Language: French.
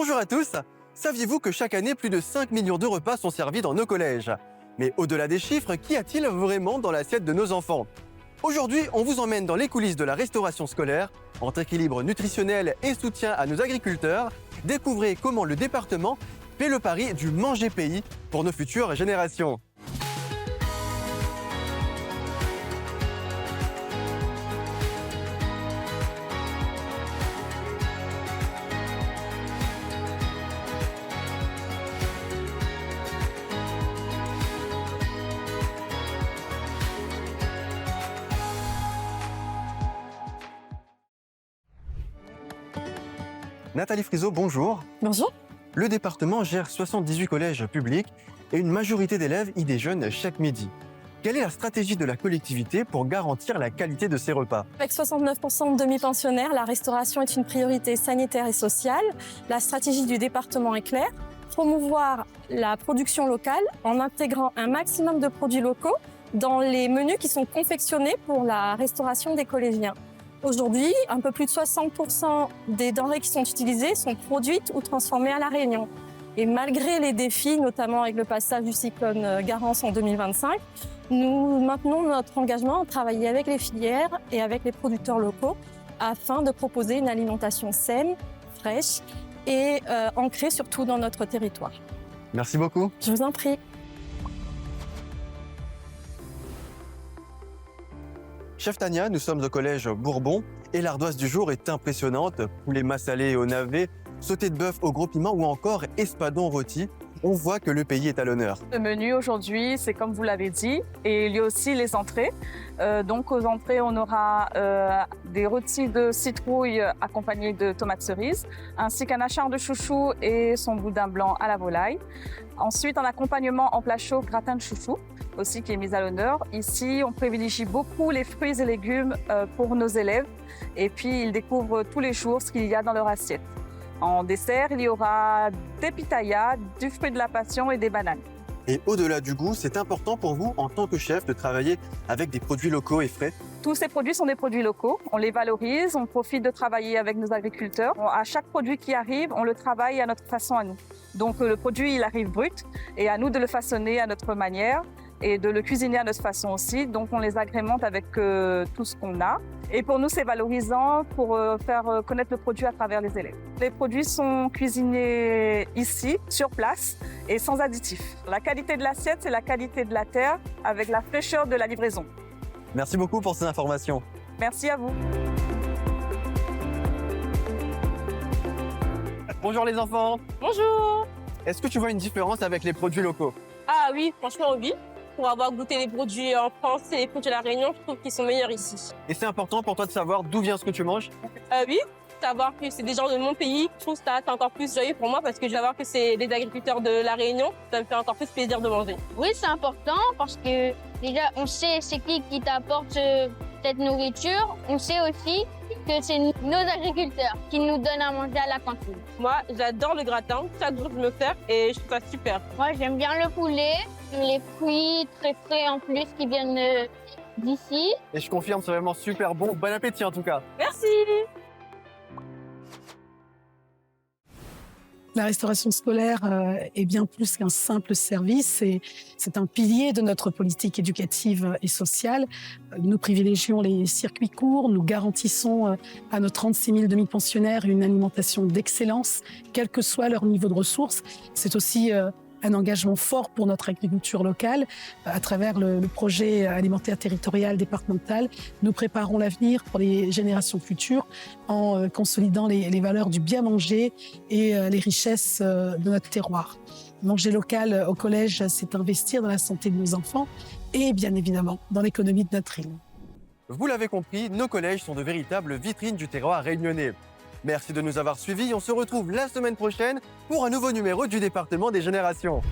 Bonjour à tous. Saviez-vous que chaque année, plus de 5 millions de repas sont servis dans nos collèges? Mais au-delà des chiffres, qu'y a-t-il vraiment dans l'assiette de nos enfants? Aujourd'hui, on vous emmène dans les coulisses de la restauration scolaire. Entre équilibre nutritionnel et soutien à nos agriculteurs, découvrez comment le département fait le pari du manger pays pour nos futures générations. Nathalie Friseau, bonjour. Bonjour. Le département gère 78 collèges publics et une majorité d'élèves y déjeunent chaque midi. Quelle est la stratégie de la collectivité pour garantir la qualité de ces repas? Avec 69% de demi-pensionnaires, la restauration est une priorité sanitaire et sociale. La stratégie du département est claire: promouvoir la production locale en intégrant un maximum de produits locaux dans les menus qui sont confectionnés pour la restauration des collégiens. Aujourd'hui, un peu plus de 60% des denrées qui sont utilisées sont produites ou transformées à La Réunion. Et malgré les défis, notamment avec le passage du cyclone Garance en 2025, nous maintenons notre engagement à travailler avec les filières et avec les producteurs locaux afin de proposer une alimentation saine, fraîche et ancrée surtout dans notre territoire. Merci beaucoup. Je vous en prie. Chef Tania, nous sommes au collège Bourbon et l'ardoise du jour est impressionnante. Poulet massalé au navet, sauté de bœuf au gros piment ou encore espadon rôti. On voit que le pays est à l'honneur. Le menu aujourd'hui, c'est comme vous l'avez dit, et il y a aussi les entrées. Donc aux entrées, on aura des rôtis de citrouille accompagnés de tomates cerises, ainsi qu'un achard de chouchou et son boudin blanc à la volaille. Ensuite, un accompagnement en plat chaud, gratin de chouchou, aussi qui est mis à l'honneur. Ici, on privilégie beaucoup les fruits et légumes pour nos élèves, et puis ils découvrent tous les jours ce qu'il y a dans leur assiette. En dessert, il y aura des pitayas, du fruit de la passion et des bananes. Et au-delà du goût, c'est important pour vous, en tant que chef, de travailler avec des produits locaux et frais? Tous ces produits sont des produits locaux. On les valorise, on profite de travailler avec nos agriculteurs. À chaque produit qui arrive, on le travaille à notre façon à nous. Donc le produit, il arrive brut et à nous de le façonner à notre manière et de le cuisiner à notre façon aussi. Donc on les agrémente avec tout ce qu'on a. Et pour nous, c'est valorisant pour faire connaître le produit à travers les élèves. Les produits sont cuisinés ici, sur place et sans additifs. La qualité de l'assiette, c'est la qualité de la terre avec la fraîcheur de la livraison. Merci beaucoup pour ces informations. Merci à vous. Bonjour les enfants. Bonjour. Est-ce que tu vois une différence avec les produits locaux? Ah oui, franchement oui. Pour avoir goûté les produits en France et les produits de La Réunion, je trouve qu'ils sont meilleurs ici. Et c'est important pour toi de savoir d'où vient ce que tu manges? Oui, savoir que c'est des gens de mon pays, je trouve ça c'est encore plus joyeux pour moi parce que je vais voir que c'est des agriculteurs de La Réunion, ça me fait encore plus plaisir de manger. Oui, c'est important parce que déjà, on sait c'est qui t'apporte cette nourriture. On sait aussi que c'est nos agriculteurs qui nous donnent à manger à la cantine. Moi, j'adore le gratin, chaque jour je me fais et je trouve ça super. Moi, j'aime bien le poulet, les fruits très frais en plus qui viennent d'ici. Et je confirme, c'est vraiment super bon. Bon appétit en tout cas. Merci. La restauration scolaire est bien plus qu'un simple service, c'est un pilier de notre politique éducative et sociale. Nous privilégions les circuits courts, nous garantissons à nos 36 000 demi-pensionnaires une alimentation d'excellence, quel que soit leur niveau de ressources. C'est aussi un engagement fort pour notre agriculture locale. À travers le projet alimentaire territorial départemental, nous préparons l'avenir pour les générations futures en consolidant les valeurs du bien manger et les richesses de notre terroir. Manger local au collège, c'est investir dans la santé de nos enfants et bien évidemment dans l'économie de notre île. Vous l'avez compris, nos collèges sont de véritables vitrines du terroir réunionnais. Merci de nous avoir suivis. On se retrouve la semaine prochaine pour un nouveau numéro du département des générations.